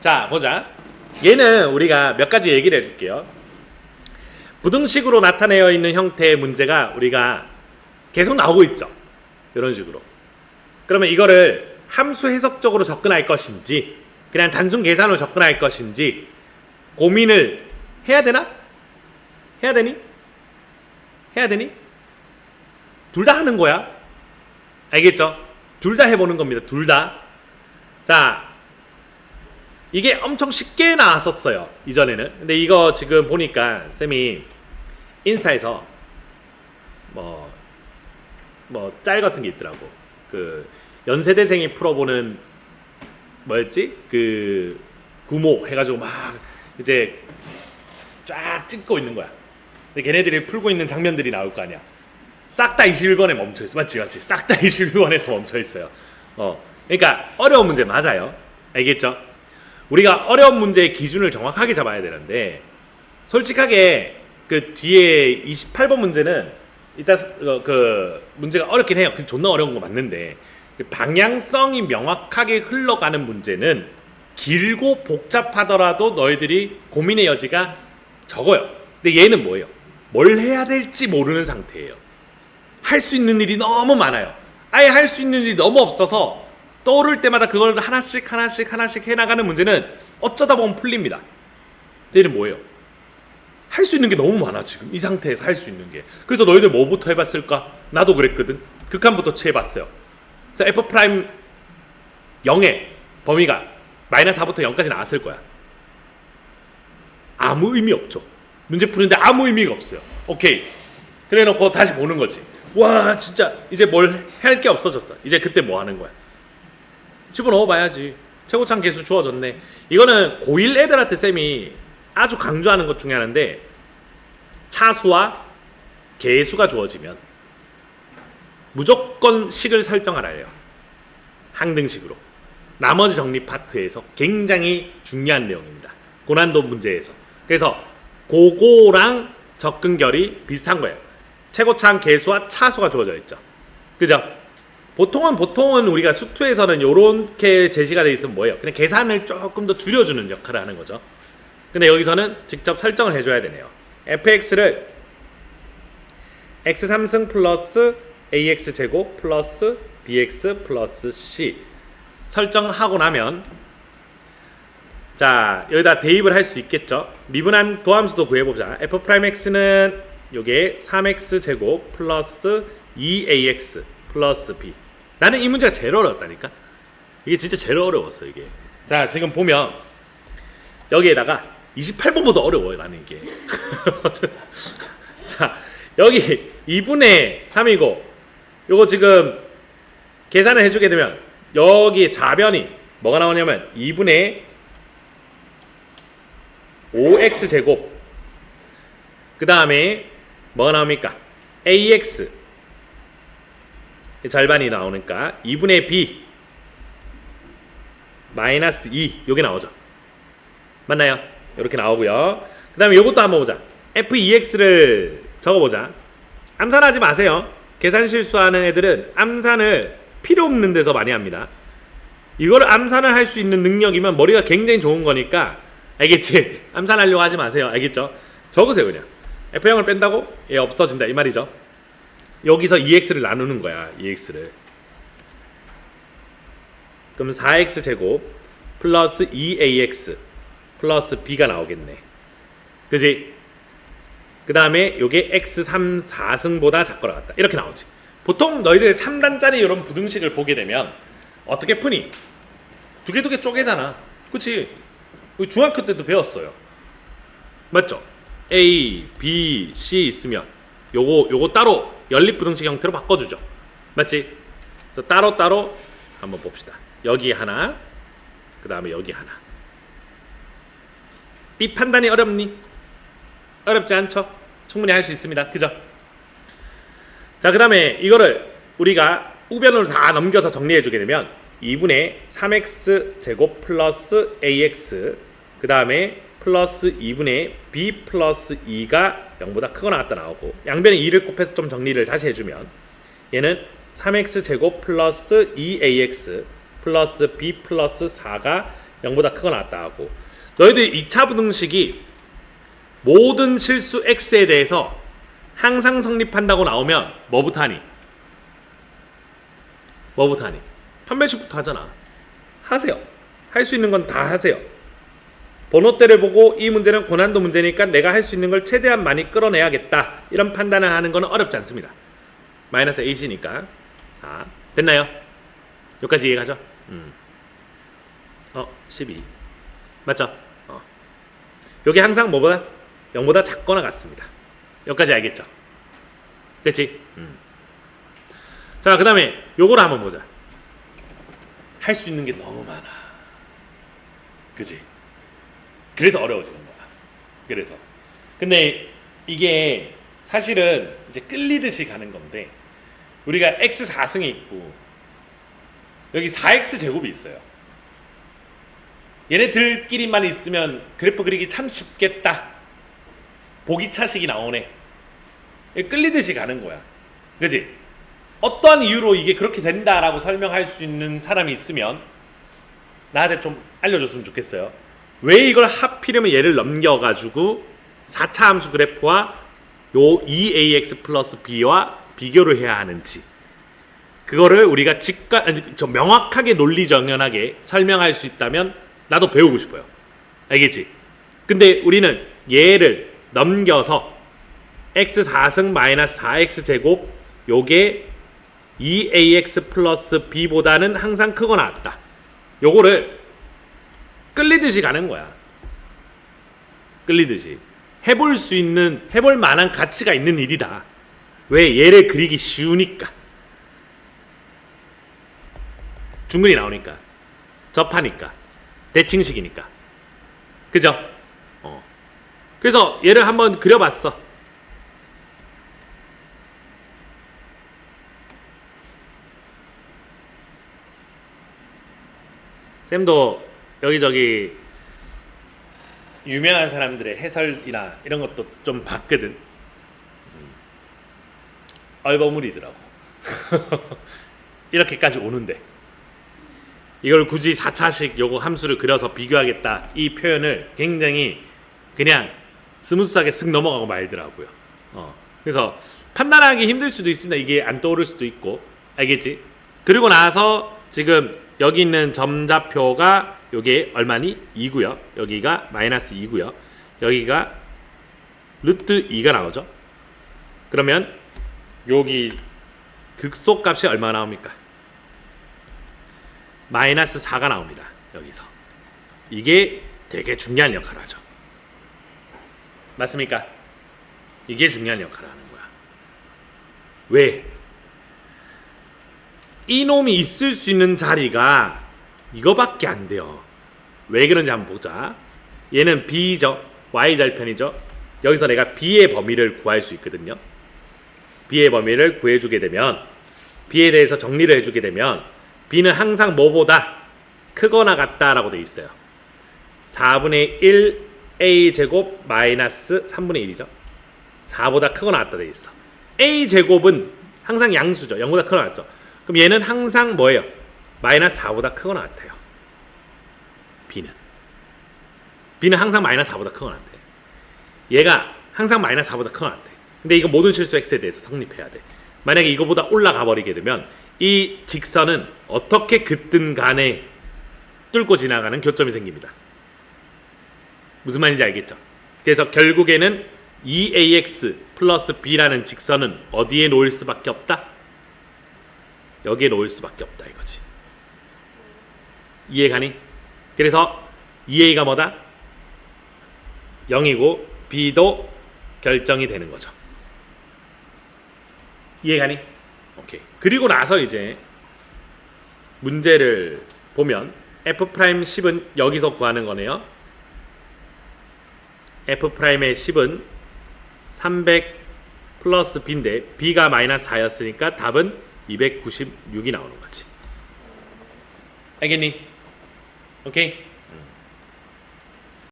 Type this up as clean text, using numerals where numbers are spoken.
자, 보자. 얘는 우리가 몇 가지 얘기를 해줄게요. 부등식으로 나타내어 있는 형태의 문제가 우리가 계속 나오고 있죠. 이런 식으로. 그러면 이거를 함수 해석적으로 접근할 것인지 그냥 단순 계산으로 접근할 것인지 고민을 해야 되나? 해야 되니? 해야 되니? 둘 다 하는 거야. 알겠죠? 둘 다 해보는 겁니다. 둘 다. 자, 이게 엄청 쉽게 나왔었어요. 이전에는. 근데 이거 지금 보니까 쌤이 인스타에서 짤 같은 게 있더라고. 그 연세대생이 풀어보는 뭐였지? 그 구모 해가지고 막 이제 쫙 찍고 있는 거야. 근데 걔네들이 풀고 있는 장면들이 나올 거 아니야. 싹 다 21번에 멈춰 있어. 맞지? 싹 다 21번에서 멈춰 있어요. 그러니까 어려운 문제 맞아요. 알겠죠? 우리가 어려운 문제의 기준을 정확하게 잡아야 되는데 솔직하게 그 뒤에 28번 문제는 일단 그 문제가 어렵긴 해요. 그 존나 어려운 거 맞는데 방향성이 명확하게 흘러가는 문제는 길고 복잡하더라도 너희들이 고민의 여지가 적어요. 근데 얘는 뭐예요? 뭘 해야 될지 모르는 상태예요. 할 수 있는 일이 너무 많아요. 아예 할 수 있는 일이 너무 없어서 떠오를 때마다 그걸 하나씩 해나가는 문제는 어쩌다 보면 풀립니다. 얘는 뭐예요? 할 수 있는 게 너무 많아. 지금 이 상태에서 할 수 있는 게. 그래서 너희들 뭐부터 해봤을까? 나도 그랬거든. 극한부터 취해봤어요. 그래서 f 프라임 0의 범위가 마이너스 4부터 0까지 나왔을 거야. 아무 의미 없죠. 문제 푸는데 아무 의미가 없어요. 오케이. 그래 놓고 다시 보는 거지. 와, 진짜 이제 뭘 할 게 없어졌어. 이제 그때 뭐 하는 거야? 집어넣어 봐야지. 최고창 계수 주어졌네. 이거는 고1 애들한테 쌤이 아주 강조하는 것 중에 하나인데 차수와 계수가 주어지면 무조건 식을 설정하라 해요. 항등식으로. 나머지 정리 파트에서 굉장히 중요한 내용입니다. 고난도 문제에서. 그래서 고거랑 접근결이 비슷한 거예요. 최고차항 계수와 차수가 주어져 있죠. 그죠? 보통은 우리가 수투에서는 요렇게 제시가 돼 있으면 뭐예요? 그냥 계산을 조금 더 줄여주는 역할을 하는 거죠. 근데 여기서는 직접 설정을 해줘야 되네요. fx를 x3승 플러스 ax제곱 플러스 bx 플러스 c 설정하고 나면 자, 여기다 대입을 할 수 있겠죠. 미분한 도함수도 구해보자. f'x는 요게 3x제곱 플러스 2ax 플러스 b. 나는 이 문제가 제일 어려웠다니까. 이게 진짜 제일 어려웠어 이게. 자, 지금 보면 여기에다가 28번보다 어려워요 나는 이게. 자, 여기 2분의 3이고 요거 지금 계산을 해주게 되면 여기 좌변이 뭐가 나오냐면 2분의 5x제곱 그 다음에 뭐가 나옵니까? ax 절반이 나오니까 2분의 b 마이너스 2 요게 나오죠. 맞나요? 이렇게 나오고요. 그 다음에 요것도 한번 보자. f2x를 적어보자. 암산하지 마세요. 계산 실수하는 애들은 암산을 필요 없는 데서 많이 합니다. 이거를 암산을 할 수 있는 능력이면 머리가 굉장히 좋은 거니까 알겠지? 암산하려고 하지 마세요. 알겠죠? 적으세요 그냥. f0을 뺀다고? 얘 없어진다 이 말이죠. 여기서 2x를 나누는 거야. 2x를. 그럼 4x제곱 플러스 2ax 플러스 b가 나오겠네. 그지? 그 다음에 요게 x3 4승보다 작거나 같다. 이렇게 나오지. 보통 너희들 3단짜리 이런 부등식을 보게 되면 어떻게 푸니? 두 개 쪼개잖아. 그치? 중학교 때도 배웠어요. 맞죠? A, B, C 있으면 요거 따로 연립부등식 형태로 바꿔주죠. 맞지? 그래서 따로 한번 봅시다. 여기 하나, 그 다음에 여기 하나. 이 판단이 어렵니? 어렵지 않죠? 충분히 할 수 있습니다. 그죠? 자, 그 다음에 이거를 우리가 우변으로 다 넘겨서 정리해주게 되면 2분의 3x 제곱 플러스 ax 그 다음에 플러스 2분의 b 플러스 2가 0보다 크거나 같다 나오고 양변에 2를 곱해서 좀 정리를 다시 해주면 얘는 3x 제곱 플러스 2ax 플러스 b 플러스 4가 0보다 크거나 같다 하고, 너희들 2차 부등식이 모든 실수 x에 대해서 항상 성립한다고 나오면 뭐부터 하니? 뭐부터 하니? 판별식부터 하잖아. 하세요. 할 수 있는 건 다 하세요. 번호대를 보고 이 문제는 고난도 문제니까 내가 할 수 있는 걸 최대한 많이 끌어내야겠다, 이런 판단을 하는 거는 어렵지 않습니다. 마이너스 A시니까 4 됐나요? 여기까지 이해가죠? 12 맞죠? 여기 항상 뭐보다? 0보다 작거나 같습니다. 여기까지 알겠죠? 됐지? 자, 그 다음에 요거를 한번 보자. 할 수 있는 게 너무 많아. 그치? 그래서 어려워지는 거야. 그래서. 근데 이게 사실은 이제 끌리듯이 가는 건데, 우리가 x 4승이 있고 여기 4x 제곱이 있어요. 얘네들끼리만 있으면 그래프 그리기 참 쉽겠다, 보기차식이 나오네. 끌리듯이 가는 거야. 그치? 어떠한 이유로 이게 그렇게 된다라고 설명할 수 있는 사람이 있으면 나한테 좀 알려줬으면 좋겠어요. 왜 이걸 하필이면 얘를 넘겨가지고 4차 함수 그래프와 요 2ax 플러스 b와 비교를 해야 하는지, 그거를 우리가 명확하게 논리정연하게 설명할 수 있다면 나도 배우고 싶어요. 알겠지? 근데 우리는 얘를 넘겨서 x 4승 마이너스 4x 제곱 요게 2ax 플러스 b보다는 항상 크거나 같다, 요거를 끌리듯이 가는 거야. 끌리듯이 해볼 만한 가치가 있는 일이다. 왜? 얘를 그리기 쉬우니까, 중근이 나오니까, 접하니까, 대칭식이니까. 그죠? 그래서 얘를 한번 그려봤어. 쌤도 여기저기 유명한 사람들의 해설이나 이런 것도 좀 봤거든. 얼버무리더라고. 이렇게까지 오는데 이걸 굳이 4차식 요거 함수를 그려서 비교하겠다, 이 표현을 굉장히 그냥 스무스하게 쓱 넘어가고 말더라고요. 그래서 판단하기 힘들 수도 있습니다. 이게 안 떠오를 수도 있고. 알겠지? 그리고 나서 지금 여기 있는 점좌표가 요게 얼마니? 2고요. 여기가 마이너스 2고요. 여기가 루트 2가 나오죠. 그러면 여기 극소값이 얼마 나옵니까? 마이너스 4가 나옵니다. 여기서. 이게 되게 중요한 역할을 하죠. 맞습니까? 이게 중요한 역할을 하는 거야. 왜? 이놈이 있을 수 있는 자리가 이거밖에 안 돼요. 왜 그런지 한번 보자. 얘는 b죠. y절편이죠. 여기서 내가 b의 범위를 구할 수 있거든요. b의 범위를 구해주게 되면, b에 대해서 정리를 해주게 되면 b는 항상 뭐보다 크거나 같다라고 돼 있어요. 4분의 1 a제곱 마이너스 3분의 1이죠. 4보다 크거나 같다 돼 있어. a제곱은 항상 양수죠. 0보다 크거나 같죠. 그럼 얘는 항상 뭐예요? 마이너스 4보다 크거나 같아요. b는 항상 마이너스 4보다 크거나 같아. 얘가 항상 마이너스 4보다 크거나 같아. 근데 이거 모든 실수 x에 대해서 성립해야 돼. 만약에 이거보다 올라가 버리게 되면 이 직선은 어떻게 긋든 간에 뚫고 지나가는 교점이 생깁니다. 무슨 말인지 알겠죠? 그래서 결국에는 2ax 플러스 b라는 직선은 어디에 놓을 수밖에 없다? 여기에 놓을 수밖에 없다 이거지. 이해가니? 그래서 2a가 뭐다? 0이고 b도 결정이 되는 거죠. 이해가니? 오케이. 그리고 나서 이제 문제를 보면 f'10은 여기서 구하는 거네요. f'의 10은 300 플러스 b인데 b가 마이너스 4였으니까 답은 296이 나오는 거지. 알겠니? 오케이?